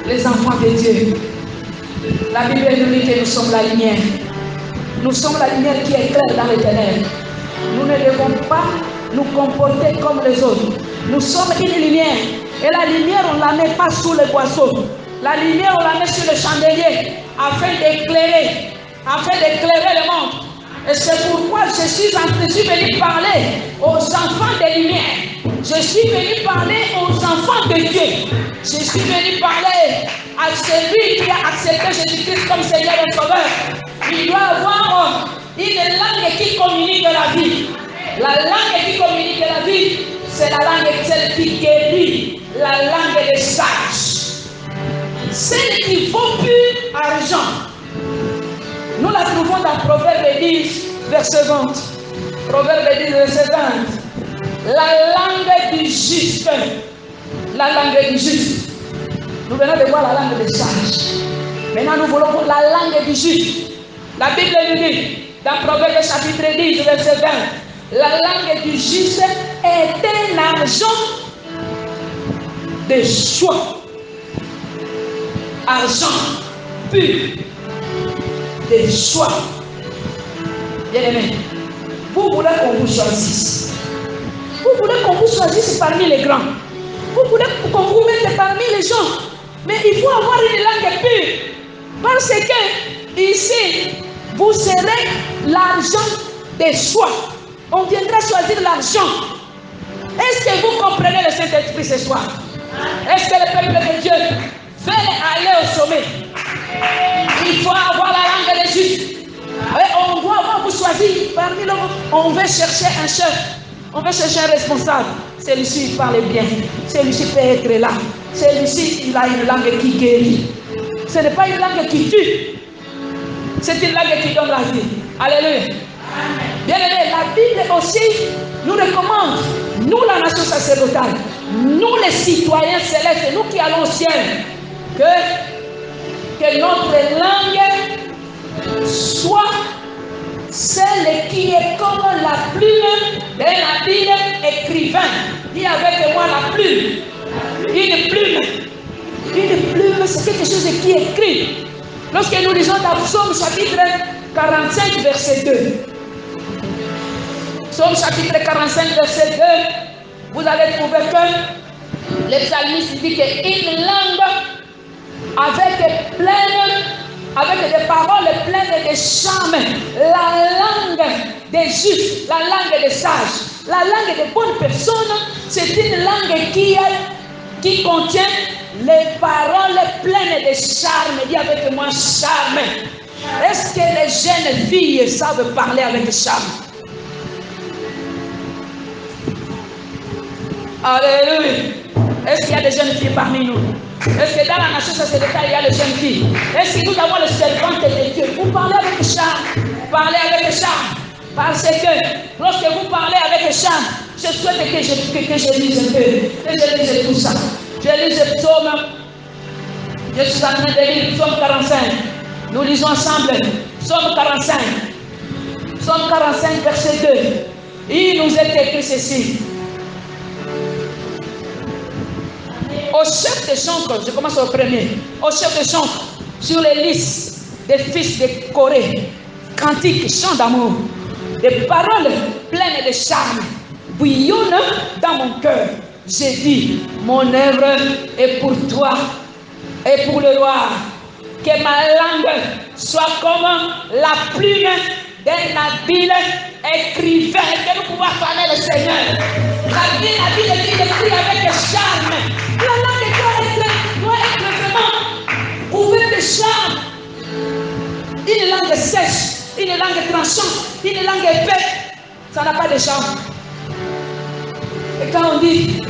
les enfants de Dieu. La Bible nous dit que nous sommes la lumière. Nous sommes la lumière qui éclaire dans les ténèbres. Nous ne devons pas nous comporter comme les autres. Nous sommes une lumière. Et la lumière, on ne la met pas sous les boisseaux. La lumière, on la met sur le chandelier afin d'éclairer le monde. Et c'est pourquoi je suis venu parler aux enfants des lumières. Je suis venu parler aux enfants de Dieu. Je suis venu parler à celui qui a accepté Jésus-Christ comme Seigneur et Sauveur. Il doit avoir une langue qui communique la vie. La langue qui communique la vie, c'est la langue celle qui guérit, la langue des sages. Celle qui vaut plus argent. Nous la trouvons dans Proverbe 10, verset 20. Proverbe 10, verset 20. La langue du juste. La langue du juste. Nous venons de voir la langue des sages. Maintenant, nous voulons voir la langue du juste. La Bible nous dit, dans Proverbe chapitre 10, verset 20, la langue du juste est un argent de choix. Argent pur de choix. Bien-aimés, vous voulez qu'on vous choisisse. Vous voulez qu'on vous choisisse parmi les grands. Vous voulez qu'on vous mette parmi les gens. Mais il faut avoir une langue pure. Parce que ici, vous serez l'argent des choix. On viendra choisir l'argent. Est-ce que vous comprenez le Saint-Esprit ce soir? Est-ce que le peuple de Dieu veut aller au sommet? Il faut avoir la langue des justes. On doit avoir vous choisir parmi nous. On veut chercher un chef. On veut chercher un responsable. Celui-ci parle bien. Celui-ci peut être là. Celui-ci, il a une langue qui guérit. Ce n'est pas une langue qui tue. C'est une langue qui donne la vie. Alléluia. Bien aimé, la Bible aussi nous recommande, nous la nation sacerdotale, nous les citoyens célestes, nous qui allons au ciel, que notre langue soit celle qui est comme la plume d'un habile écrivain. Dis avec moi la plume. Une plume. Une plume, c'est quelque chose qui écrit. Lorsque nous lisons dans Psaume chapitre 45, verset 2. Psaume chapitre 45, verset 2, vous allez trouver que le psalmiste dit qu'une langue avec des paroles pleines de charme, la langue des justes, la langue des sages, la langue des bonnes personnes, c'est une langue qui contient les paroles pleines de charme. Dis avec moi charme. Est-ce que les jeunes filles savent parler avec charme? Alléluia. Est-ce qu'il y a des jeunes filles parmi nous? Est-ce que dans la nation sacerdotale, il y a des jeunes filles? Est-ce que nous avons les servantes de Dieu? Vous parlez avec charme. Parlez avec charme. Parce que lorsque vous parlez avec charme, je souhaite que je lise un peu, que je lise tout ça. Je lis le psaume. Je suis en train de lire psaume 45. Nous lisons ensemble. Psaume 45. Psaume 45, verset 2. Il nous est écrit ceci. Au chef de chantre, je commence au premier. Au chef de chantre, sur les listes des fils de Corée, cantiques, chants d'amour, des paroles pleines de charme, bouillonnent dans mon cœur. J'ai dit, mon œuvre est pour toi et pour le roi. Que ma langue soit comme la plume d'un habile écrivain. Que nous pouvons acclamer le Seigneur. L'habile qui écrit avec charme. La langue doit être vraiment ouverte de charme. Une langue sèche, une langue tranchante, une langue épaisse, ça n'a pas de charme. Et quand on dit,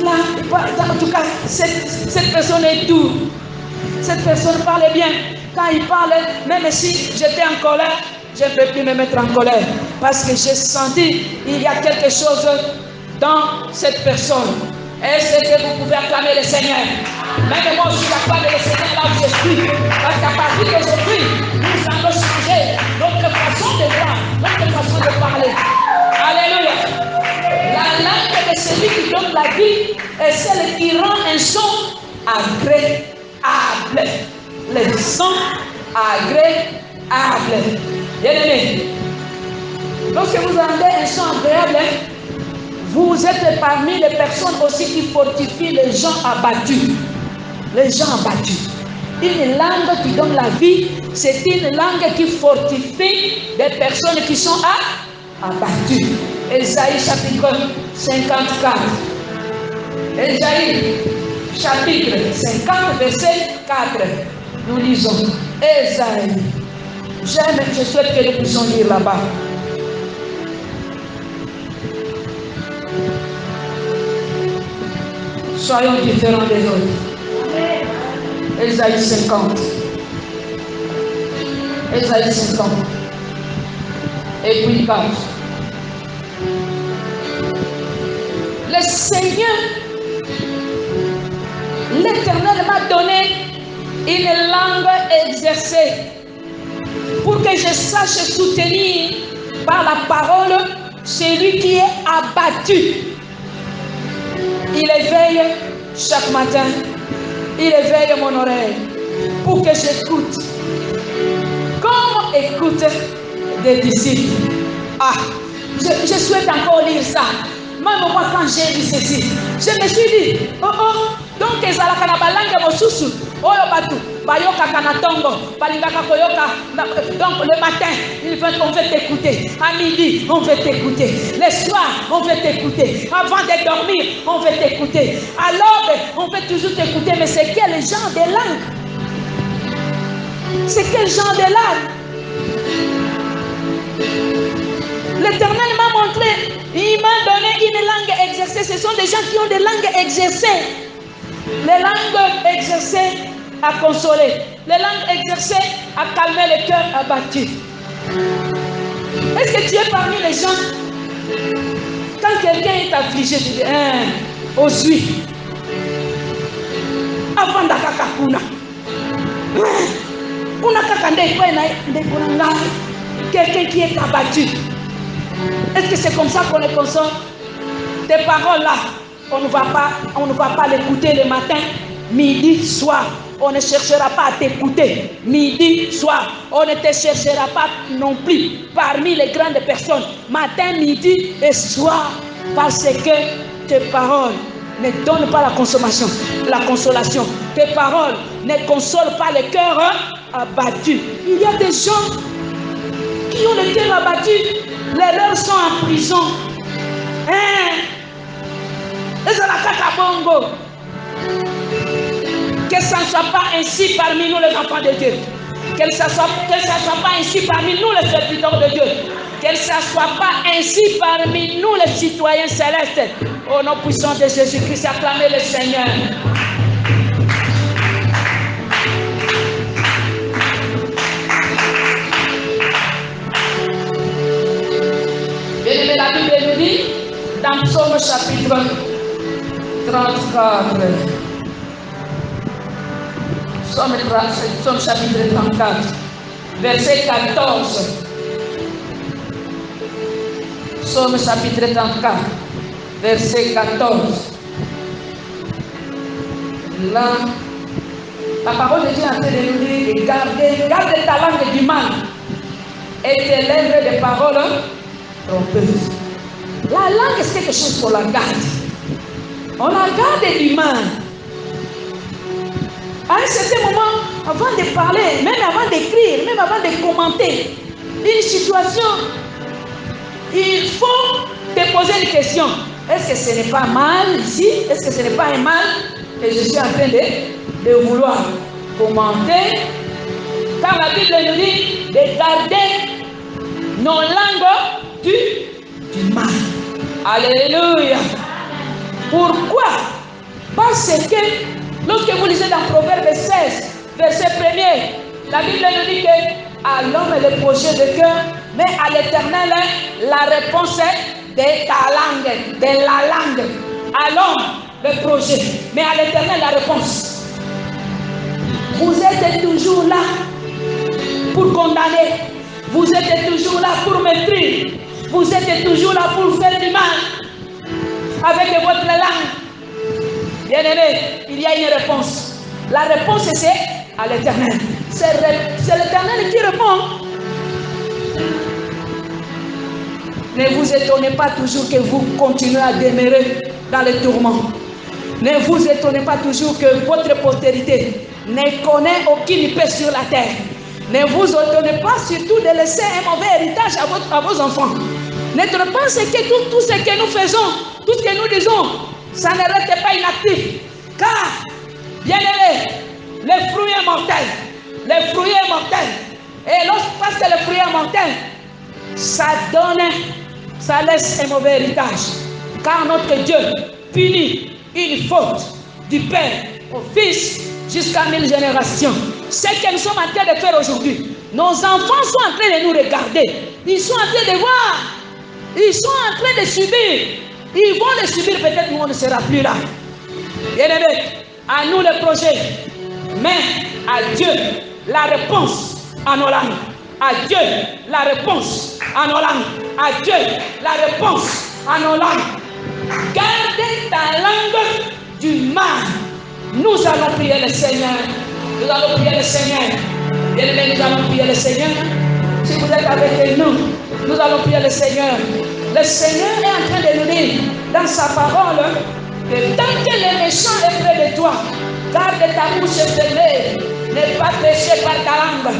là, en tout cas, cette personne est douce. Cette personne parle bien. Quand il parle, même si j'étais en colère, je ne peux plus me mettre en colère. Parce que j'ai senti qu'il y a quelque chose dans cette personne. Est-ce que vous pouvez acclamer le Seigneur? Même moi, je suis capable de le Seigneur là où je suis. Parce qu'à partir d'aujourd'hui, nous allons changer notre façon de voir, notre façon de parler. Alléluia. La langue de celui qui donne la vie est celle qui rend un son agréable. Les sons agréables. Bien-aimés, lorsque vous entendez un son agréable, vous êtes parmi les personnes aussi qui fortifient les gens abattus. Les gens abattus. Une langue qui donne la vie, c'est une langue qui fortifie des personnes qui sont abattues. Ésaïe chapitre 54. Ésaïe chapitre 50, verset 4. Nous lisons. Ésaïe. Je souhaite que nous puissions lire là-bas. Soyons différents des autres. Ésaïe 50. Ésaïe 50. Et puis 4. Le Seigneur, l'Éternel m'a donné une langue exercée pour que je sache soutenir par la parole celui qui est abattu. Il éveille chaque matin, il éveille mon oreille pour que j'écoute. Comme écoute des disciples. Ah, je souhaite encore lire ça. Même moi, quand j'ai lu ceci, je me suis dit, donc ils allaient à la balangue mosusu, oyo batu, bayoka kanatongo, balingaka koyoka. Donc le matin, on veut t'écouter. À midi, on veut t'écouter. Le soir, on veut t'écouter. Avant de dormir, on veut t'écouter. À l'aube, on veut toujours t'écouter. Mais c'est quel genre de langue? C'est quel genre de langue? L'Éternel m'a montré, il m'a donné une langue exercée. Ce sont des gens qui ont des langues exercées. Les langues exercées à consoler. Les langues exercées à calmer les cœurs abattus. Est-ce que tu es parmi les gens, quand quelqu'un est affligé, tu dis, au suite, avant d'akakakuna, quelqu'un qui est abattu. Est-ce que c'est comme ça qu'on les console? Tes paroles là, on ne va pas l'écouter le matin, midi, soir. On ne cherchera pas à t'écouter midi, soir. On ne te cherchera pas non plus parmi les grandes personnes, matin, midi et soir. Parce que tes paroles ne donnent pas la consolation. Tes paroles ne consolent pas le cœur abattu. Il y a des gens qui ont le cœur abattu. Les leurs sont en prison. Que ça ne soit pas ainsi parmi nous les enfants de Dieu. Que ça ne soit pas ainsi parmi nous les serviteurs de Dieu. Que ça ne soit pas ainsi parmi nous les citoyens célestes. Au nom puissant de Jésus-Christ, acclamez le Seigneur. Bien-aimé, la Bible nous dit dans Psaume chapitre 34. Psaume chapitre 34, verset 14. Psaume chapitre 34, verset 14. Là, la parole de Dieu est en train de nous dire, garde ta langue du mal et tes lèvres de paroles trompeuses. La langue, c'est quelque chose qu'on la garde. On la garde du mal. À un certain moment, avant de parler, même avant d'écrire, même avant de commenter une situation, il faut te poser une question. Est-ce que ce n'est pas mal ici? Est-ce que ce n'est pas un mal que je suis en train de vouloir commenter? Car la Bible nous dit de garder nos langues du mal. Alléluia. Pourquoi? Parce que lorsque vous lisez dans Proverbe 16, verset 1er, la Bible nous dit que à l'homme le projet de cœur, mais à l'Éternel la réponse de ta langue, de la langue. À l'homme le projet, mais à l'Éternel la réponse. Vous êtes toujours là pour condamner. Vous êtes toujours là pour mépriser. Vous êtes toujours là pour faire du mal avec votre langue. Bien-aimé, il y a une réponse. La réponse, c'est à l'Éternel. C'est l'Éternel qui répond. Ne vous étonnez pas toujours que vous continuez à demeurer dans les tourments. Ne vous étonnez pas toujours que votre postérité ne connaît aucune paix sur la terre. Ne vous étonnez pas surtout de laisser un mauvais héritage à vos enfants. Ne pensez que tout ce que nous faisons, tout ce que nous disons, ça ne reste pas inactif. Car, bien aimé, le fruit est mortel. Le fruit est mortel. Et parce que le fruit est mortel, ça laisse un mauvais héritage. Car notre Dieu punit une faute du Père au Fils jusqu'à 1000 générations. Ce que nous sommes en train de faire aujourd'hui, nos enfants sont en train de nous regarder. Ils sont en train de voir. Ils sont en train de subir. Ils vont le subir, peut-être nous on ne sera plus là. Bien aimé, à nous le projet, mais à Dieu la réponse à nos langues. À Dieu la réponse à nos langues. À Dieu la réponse à nos langues. Gardez ta langue du mal. Nous allons prier le Seigneur. Nous allons prier le Seigneur. Bien aimé, nous allons prier le Seigneur. Si vous êtes avec nous, nous allons prier le Seigneur. Le Seigneur est en train de nous dire dans sa parole que tant que le méchant est près de toi, garde ta bouche fermée, ne pas pécher par ta langue.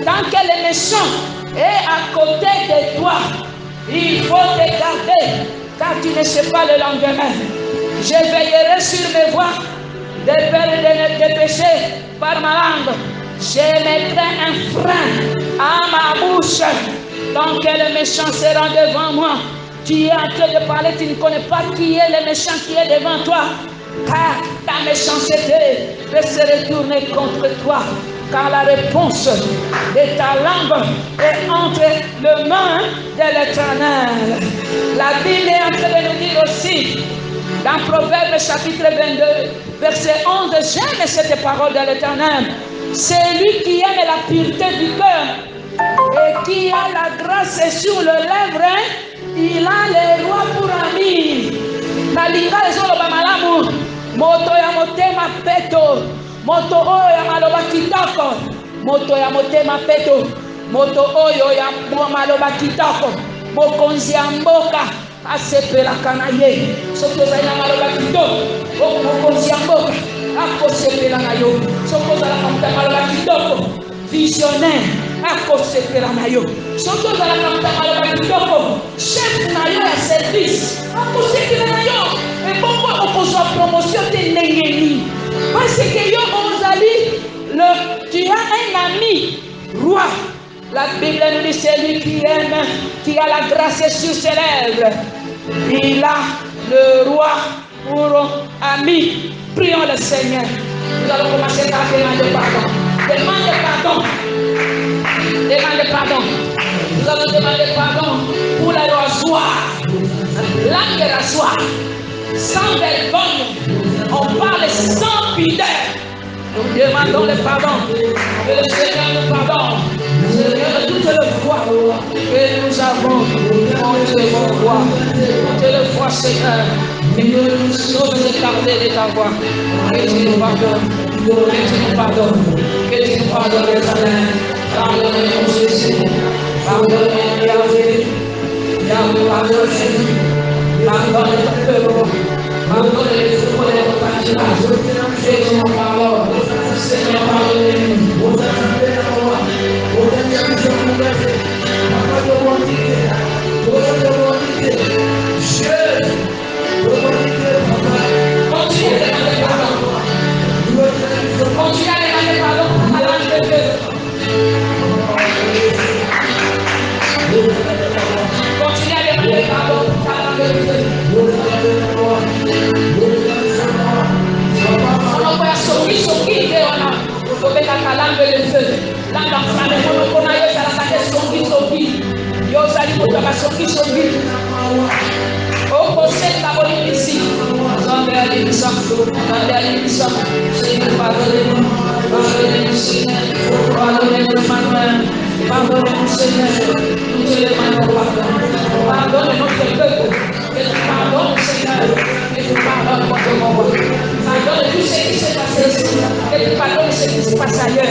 Tant que le méchant est à côté de toi, il faut te garder, car tu ne sais pas le lendemain. Je veillerai sur mes voies, de peur de pécher par ma langue. Je mettrai un frein à ma bouche. Tant que le méchant sera devant moi, tu es en train de parler, tu ne connais pas qui est le méchant qui est devant toi. Car ta méchanceté peut se retourner contre toi. Car la réponse de ta langue est entre les mains de l'Éternel. La Bible est en train de nous dire aussi, dans Proverbe chapitre 22, verset 11, j'aime cette parole de l'Éternel. C'est lui qui aime la pureté du cœur et qui a la grâce sur le lèvre, il a les rois pour amis. Nalinga ezoloba malamu, moto ya motema peto, moto oyo ya maloba kitoko, moto ya motema peto, moto oyo ya maloba kitoko, mokonzi ya mboka asepelaka na ye. Soki ozali na maloba kitoko, mokonzi ya mboka akosepela na yo. Soki ozalaka moto ya maloba kitoko, visionnaire akosepela na yo. Soki ozalaka moto ya maloba kitoko, chef na yo ya service akosepela na yo. Ebongo okozwa promotion te ndenge nini? Parce que yo ozali tu as un ami roi. La Bible nous dit c'est lui qui aime, qui a la grâce sur ses lèvres. Il a le roi pour ami. Prions le Seigneur. Nous allons commencer par demander pardon. Demande pardon. Demande pardon. Nous allons demander pardon pour la rasoir. Langue rasoir. Sans vergogne. On parle sans pudeur. Nous demandons le pardon. Que le Seigneur nous pardonne. Seigneur, toutes les fois que nous avons honte de mon roi, toutes les fois, Seigneur, que nous sommes écartés de ta voix, que tu nous pardonnes, que tu nous pardonnes, que tu nous pardonnes, Éternel. Pardonne-nous, Jésus, pardonne-nous, Yahvé, Yahvé, pardonne-nous, pardonne ton peuple, pardonne les fous de notre pâturage, Jésus, mon parole, Seigneur, pardonne-nous. Continue à demander pardon à l'âge de Dieu. Continue à demander pardon à l'âge de Dieu. On va soki deona tobeka kalambe le feu. Langa frane mono kona yo sala kate soki. Yo sali moto ka soki. O koseka bolibisi. Zambe alibisa. Zambe alibisa. Seigneur pardonnez-nous. Pardonnez-nous Seigneur. Pardonnez-nous Manuel. Pardonnez-nous Seigneur. Nous te demandons pardon. Pardonne notre peuple. Que tu pardonnes Seigneur. Que tu pardonnes notre monde. Pardonne tout ce qui s'est passé ici. Que tu pardonnes ce qui se passe ailleurs.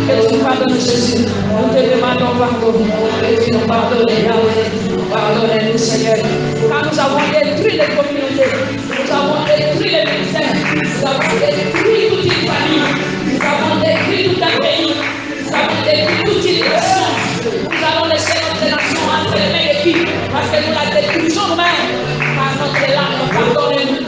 Que tu nous pardonnes, Jésus. Nous te demandons pardon. Que tu nous pardonnes, Yahweh. Pardonnez-nous, Seigneur. Car nous avons détruit les communautés. Nous avons détruit les ministères. Nous avons détruit toute une famille. Nous avons détruit tout un pays. Nous avons détruit toute une nation. Nous allons laisser notre nation entre les mains de qui? Parce que nous la détruisons nous-mêmes. Par notre langue, pardonnez-nous.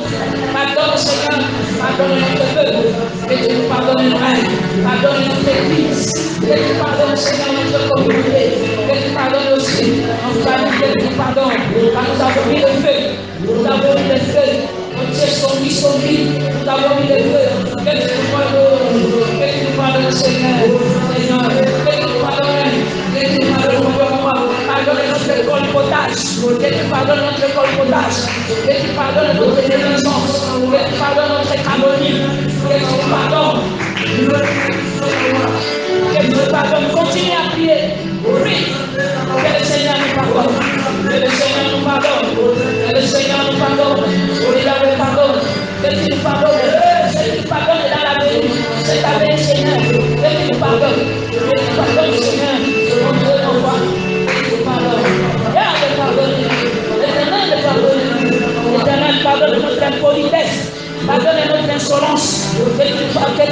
Pardonne, Seigneur. Pardonne notre peuple. Que tu nous pardonnes nous-mêmes. Pardonne notre église. Que tu pardonnes, Seigneur, notre communauté. Que tu pardonnes aussi notre famille. Que tu nous pardonnes. Car nous avons mis le feu. Nous avons mis le feu. Nos dieux sont mis. Nous avons mis le feu. Que tu nous pardonnes. Que tu nous pardonnes, Seigneur. Seigneur. Que tu nous pardonnes. Que tu nous pardonnes pour le moment. Pardonne notre colpotage. Que tu pardonnes notre colpotage. Que tu pardonnes notre négligence. Que tu pardonnes notre calomnie. Que tu nous pardonnes. Que tu nous pardonnes. Continue à prier. Prie. Que le Seigneur nous pardonne. Que le Seigneur nous pardonne. Que le Seigneur nous pardonne. Que Yahweh pardonne. Que tu nous pardonnes. Que tu nous pardonnes dans la vie. C'est ta vie, Seigneur. Que tu nous pardonnes. Que tu nous pardonnes, Seigneur. On te l'envoie. Que tu nous pardonnes. Yahweh pardonne. L'Éternel pardonne. L'Éternel pardonne notre impolitesse. Pardonne notre insolence. Que tu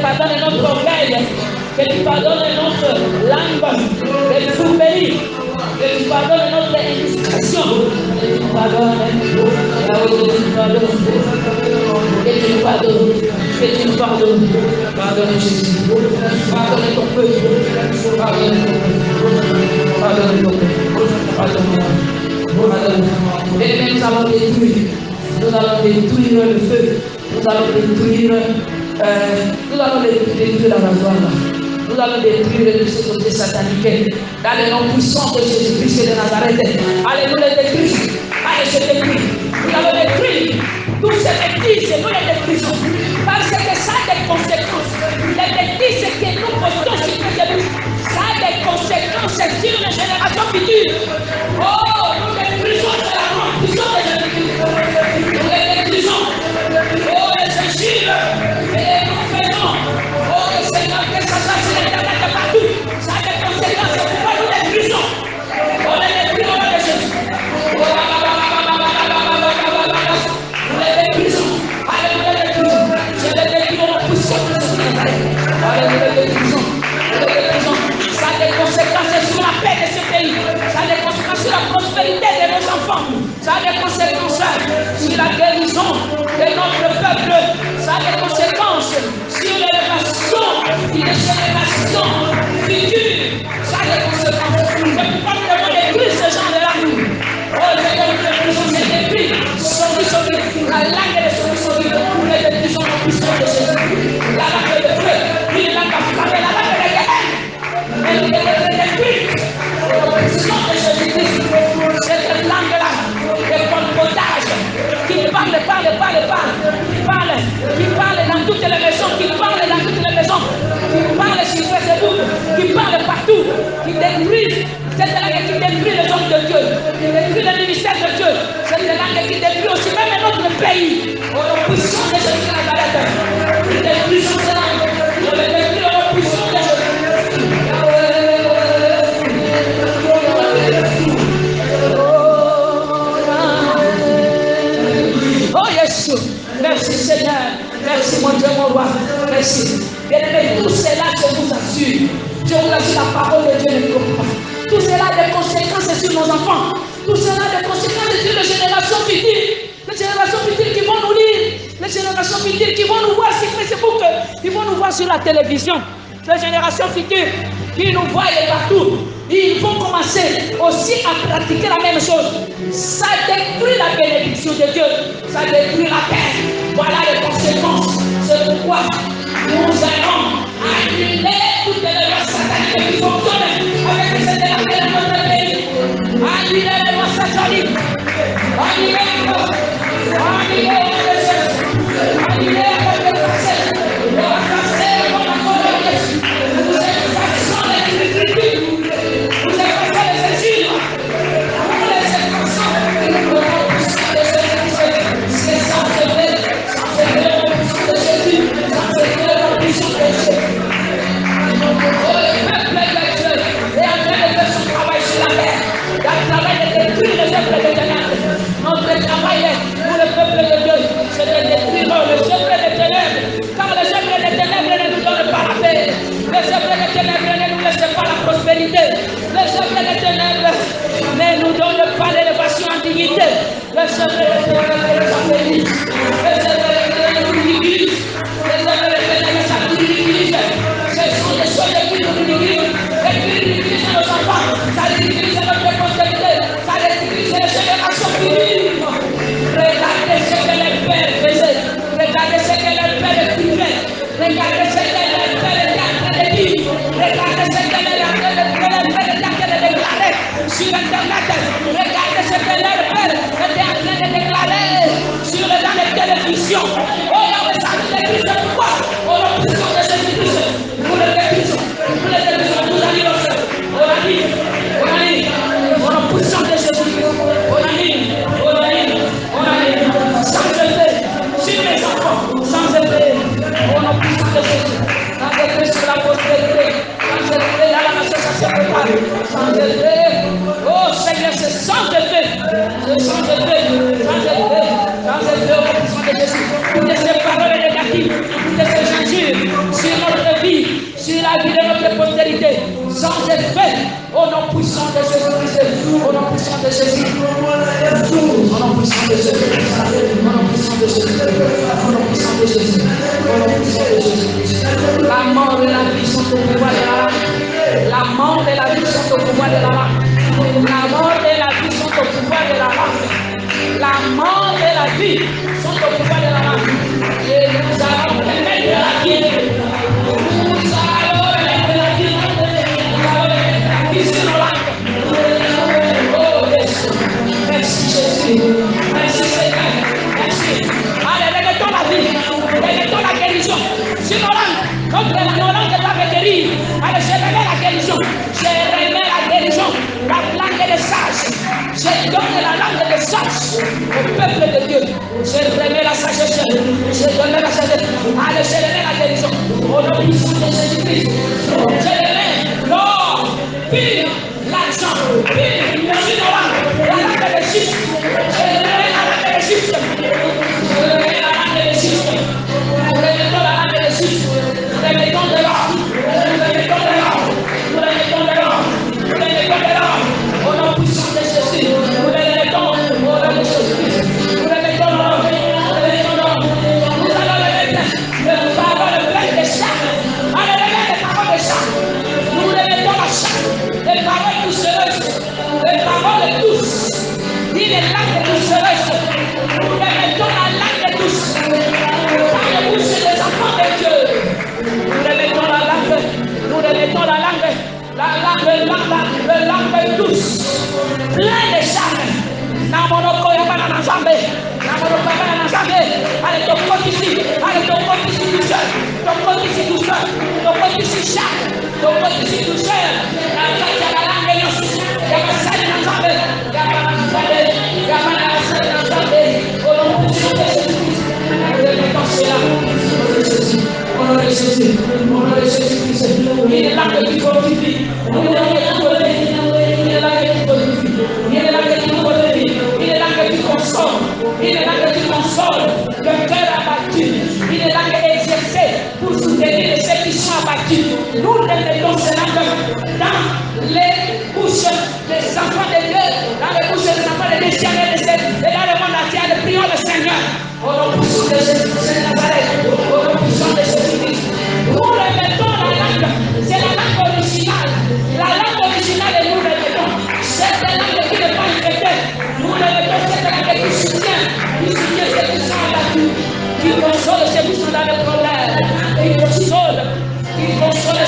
pardonnes notre orgueil. Que tu pardonnes notre langue de fourberie. Que tu pardonnes notre indiscrétion. Que tu nous pardonnes. Que tu nous pardonnes. Que tu nous pardonnes. Que tu nous pardonnes. Pardonne Jésus. Pardonne ton peuple. Pardonne ton peuple. Pardonne ton peuple. Pardonne. Et nous allons détruire. Nous allons détruire le feu. Nous allons détruire la rasoir. Nous allons détruire tous ces côtés sataniques. Dans le nom puissant de Jésus-Christ de Nazareth. Allez, nous les détruisons. Allez, je détruis. Nous allons détruire toutes ces bêtises. Nous les détruisons. Parce que ça a des conséquences. Les bêtises que nous postons sur les début, ça a des conséquences sur les générations futures. Oh, nous détruisons la nom puissant de Jésus-Christ. Nous les détruisons. Oh, les injures et les confessions. Oh, Seigneur, que ça soit sur l'internet de partout. Ça a des conséquences. C'est pourquoi nous les détruisons. On les détruit au nom de Jésus. Nous les détruisons. Allez, nous les détruisons. Je les détruis au nom puissant de Jésus. Allez, nous les détruisons. Nous les détruisons. Ça a des conséquences sur la paix de ce pays. Ça a des conséquences sur la prospérité de nos enfants. Ça a des conséquences sur la guérison de notre peuple. Ça a des conséquences sur l'élévation des générations futures. Ça a des conséquences. C'est pourquoi nous devons détruire ce genre de langue. Oh, les détruisons, c'est détruit. Sauver. La langue de sauver. Nous les détruisons en puissance de Jésus. La langue de feu. Une langue à flammer. La langue de guerre. Et nous les détruire. En puissance de Jésus-Christ. Cette langue-là, de colpotage, qui parle dans toutes les maisons, qui parle sur Facebook, qui parle partout, qui détruit, cette langue qui détruit les hommes de Dieu, qui détruit le ministère de Dieu, cette langue qui détruit aussi même notre pays, au puissant de Jésus de Nazareth, qui détruit cette langue, on le détruit au puissant de Jésus. Oh Jésus, merci Seigneur, merci mon Dieu, mon roi, merci. Bien-aimés, tout cela, je vous assure, la parole de Dieu ne trompe pas. Tout cela a des conséquences sur nos enfants, tout cela a des conséquences sur les générations futures qui vont nous lire, les générations futures qui vont nous voir sur Facebook, qui vont nous voir sur la télévision, les générations futures qui nous voient partout. Ils vont commencer aussi à pratiquer la même chose. Ça détruit la bénédiction de Dieu. Ça détruit la paix. Voilà les conséquences. C'est pourquoi nous allons annuler toutes les lois sataniques qui fonctionnent avec cette démarche de notre pays. Annuler les lois sataniques. Annuler les lois. Annuler les choses. Annuler les passés. Les passés comme la colère de Jésus. Nous effaçons les écritures. Nous effaçons les injures. Nous les effaçons. Au nom puissant de Jésus. C'est sans effet. Sans effet au nom puissant de Jésus. Sans effet au nom puissant de Jésus. prospérité. Le secret des ténèbres ne nous donne pas l'élévation en dignité. Le secret des ténèbres est sa bénie. Le secret des ténèbres nous divise. Le secret des ténèbres ça nous divise. Ce sont des choses qui nous divisent. Et qui divisent nos enfants. Ça divise notre prospérité. Ça divise les générations qui vivent. Regardez ce que les pères faisaient. Regardez ce que les pères écrivaient. Regardez ce que les pères étaient en train de dire. Regardez ce que les pères étaient en train de déclarer sur Internet. Regardez ce que les pères étaient en train de déclarer dans les télévisions. Oh, Yahweh, ça nous déprise. Pourquoi? Oh, la puissance de Jésus-Christ. Nous le déprisons. Nous le déprisons. Nous allons. On a dit. On a puissance de Jésus-Christ. On a dit. Sans effet. Sur les enfants. Sans effet. On a puissance de Jésus. Sans effet sur la prospérité. Sans effet dans la nation sacerdotale. Sans effet. Oh Seigneur, c'est sans effet. C'est sans effet. Sans effet. Sans effet. On a puissance de Jésus. Toutes ces paroles négatives. Toutes ces injures sur notre vie. Sur la vie de notre postérité. Sans effet. Au nom puissant de Jésus-Christ. Au nom puissant de Jésus. Au nom puissant de Jésus. Au nom puissant de Jésus. Au nom puissant de Jésus. Au nom puissant de Jésus. La mort et la vie sont au pouvoir de la langue. La mort et la vie sont au pouvoir de la langue. La mort et la vie sont au pouvoir de la langue. La mort et la vie sont au pouvoir de la langue. Et nous allons remettre la vie. Nous allons remettre la vie. Nous allons remettre la vie sur nos langues. Oh Jésus. Merci Jésus. Merci Seigneur. Merci. Allez, remettons la vie. Remettons la guérison sur nos langues. Notre langue doit guérir. Allez, je remets la guérison. Je remets la guérison. La langue des sages. Je donne la langue des sages au peuple de Dieu. Je remets la sagesse. Je donne la sagesse. Allez, je remets la guérison. Au nom puissant de Jésus-Christ. Je remets l'or, puis l'argent, puis sur nos langues. La langue des chiffres. Je remets la langue des chiffres. Je remets la langue des chiffres. Nous remettons la langue des chiffres. Nous remettons de l'or. Nous remettons de l'or. Nous remettons de l'or. Nous remettons de l'or. Au nom puissant de Jésus. Nous remettons au nom de Jésus. Nous remettons l'or. Nous remettons l'or. Nous allons remettre les paroles pleines de chair. Allez, remettez les paroles de chair. Nous remettons la chair. Les paroles doucereuses. Les paroles douces. Dis les langues doucereuses. Nous remettons la langue douce. Dans les bouches des enfants de Dieu. Nous remettons la langue. Nous remettons la langue. La langue douce. Plein de charme. Namonoko yabana na zambe. Namonoko yabana na zambe. Allez, ton côté ici. Allez, ton côté ici douceur. Ton côté ici douceur. Ton côté ici charme. Ton côté ici douceur. La langue douce. Yabasani na zambe. Yabana na zambe. Yabana na zambe. Au nom de Jésus-Christ. Nous remettons cela. Au nom de Jésus. Au nom de Jésus-Christ. Il est là que tu fortifies. Il est là que tu fortifies. Il est là que tu fortifies. Il est là que tu fortifies. Il est là que tu consoles. Il est là que tu consoles le cœur abattu. Il est là que exercer pour soutenir ceux qui sont abattus. Nous remettons cela dans les bouches des enfants de Dieu, dans les bouches des enfants de Dieu, et dans le monde entier. Prions le Seigneur. Au nom puissant de Jésus-Christ de Nazareth. Au nom puissant de Jésus-Christ. Nous remettons la langue. C'est la langue originale. La langue originale et nous remettons. Cette langue qui n'est pas infectée. Nous remettons cette langue qui soutient ceux qui sont abattus. Qui console ceux qui sont dans le problème. Qui console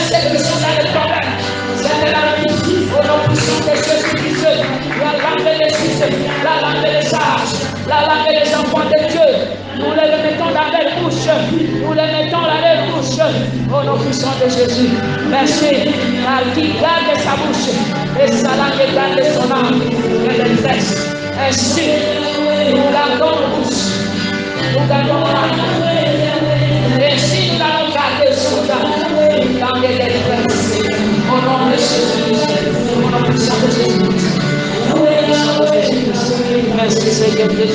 ceux qui sont dans le problème. C'est la langue au nom puissant de Jésus-Christ. La langue des fils, la langue des sages, la langue des enfants de Dieu. Nous les remettons dans leur bouche. Nous les mettons dans leur bouche. Au nom puissant de Jésus. Merci. Car qui garde sa bouche et sa langue garde son âme et le texte. Ainsi, nous gardons nos bouches. Nous gardons l'âme. Ainsi, nous allons garder son âme dans les détresses. Au nom de Jésus. Au nom puissant de Jésus. Merci Seigneur. You're